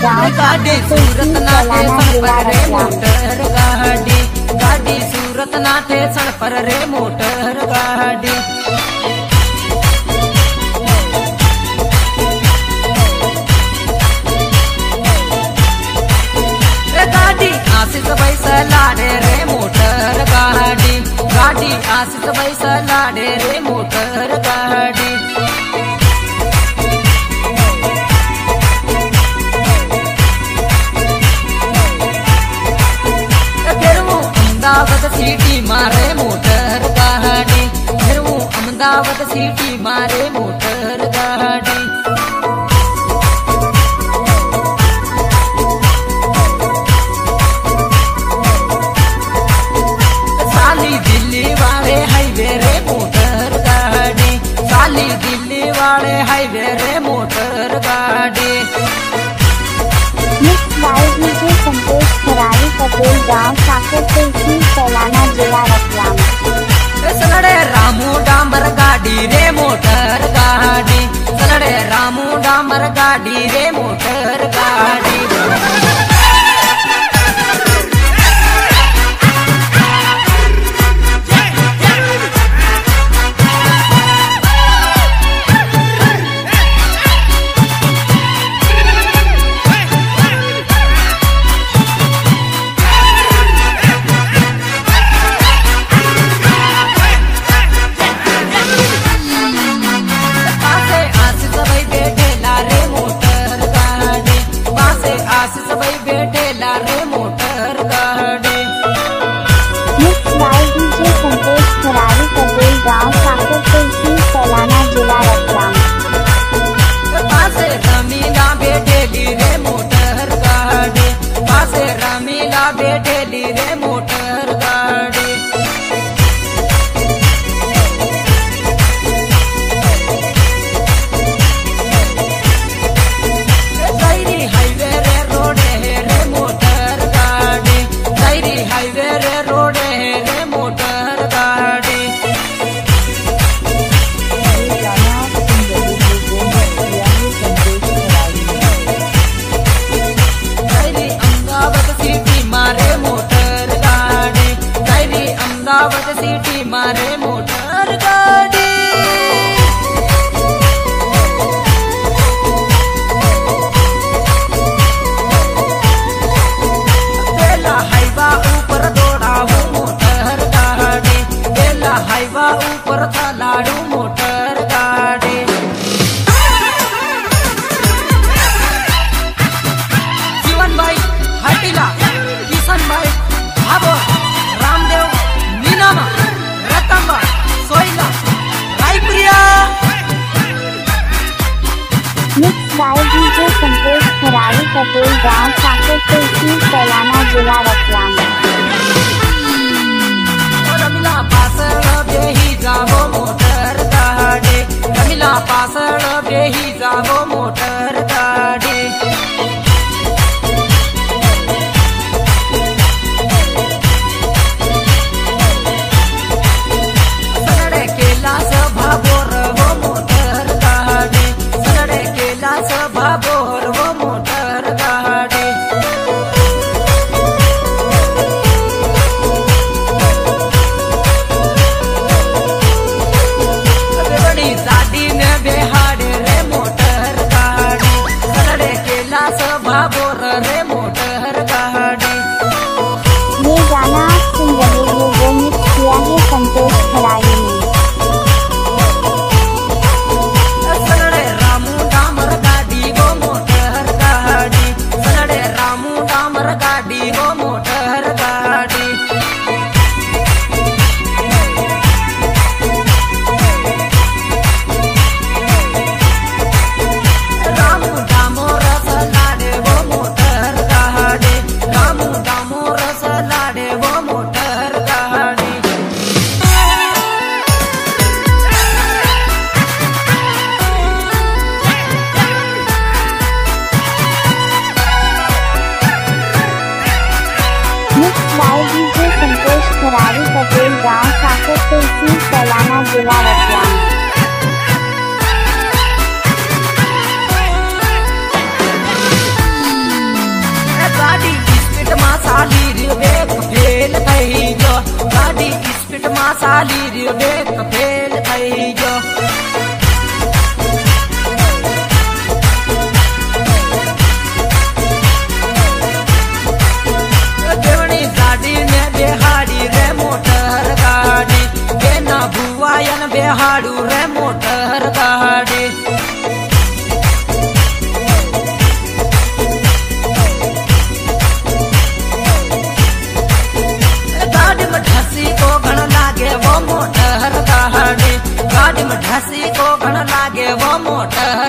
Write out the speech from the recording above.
गाँव गाड़ी सूरत नाटे सण पर रे मोटर गाड़ी, गाड़ी सूरत नाटे सण पर रे मोटर गाड़ी। गाड़ी आशीष पैसा लाडे रे मोटर गाड़ी, गाड़ी आशीष पैसा लाडे रे मोटर गाड़ी। फिर वो अहमदाबाद सिटी मारे मोटर गाड़ी, फिर वो अहमदाबाद सिटी मारे मोटर गाड़ी। दिल्ली वाले हाईवे रे मोटर गाड़ी, साली दिल्ली वाले हाईवे रे मोटर गाड़ी। डीजे संतोष खरारी पटेल गाँव साकरपुर सैलाना जिला रतलाम। सलड़े रामू डांबर गाड़ी रे मोटर गाड़ी, सलड़े रामू डांबर गाड़ी रे मोटर गाड़ी। बेटेली रे मोटर गाड़ी। दैरी हाईवे रे रोड है रे मोटर गाड़ी, दैरी हाईवे रे रोड है रे मोटर गाड़ी। दैरी अहमदाबाद सिटी मारे मोटर गाड़ी, दैरी अहमदाबाद सिटी मारे मोटर गाड़ी। बेला हाईवा ऊपर दौड़ाऊ मोटर गाड़ी, बेला हाईवा ऊपर चलाड़ू मोटर गाड़ी। जीवन भाई हटीला, किशन भाई भाबो, रामदेव मीनामा, रतंबा, सोइला, रायप्रिया। डीजे संतोष खरारी पटेल गाँव साकरपुर सैलाना जिला रतलाम। रमिला पासड़ बेही जाबो मोटर गाड़ी, रमिला पासड़ बेही जाबो मोटर गाड़ी। सलड़े केला से भाबोर वो मोटर गाड़ी, सलड़े केला से भाबोर वो मोटर गाड़ी। बड़ी साड़ी ने बेहाड़े रे मोटर गाड़ी, सलड़े केला से भाबोर रे मोटर गाड़ी। ये गाना आप सुन रहे हो वो मिक्स किया है संतोष खरारी ने। सलड़े रामू डामर गाड़ी वो मोटर गाड़ी, सलड़े रामू डामर गाड़ी वो मोटर गाड़ी। रामू डामोर सलाडे वो मोटर गाड़ी, रामू डामोर सलाडे वो मोटर गाड़ी। डीजे संतोष खरारी पटेल गाँव साकरपुर सैलाना जिला रतलाम। मिनिट में साली रियो देख फेल थई जो देवनी गाड़ी ने बेहाड़ी रे मोटर गाड़ी बेना बुआयन बेहाड़ू रे मोटर गाड़ी को घण लागे वो मोटर गाड़ी गाड़ी में ढसी को घण लागे वो मोटर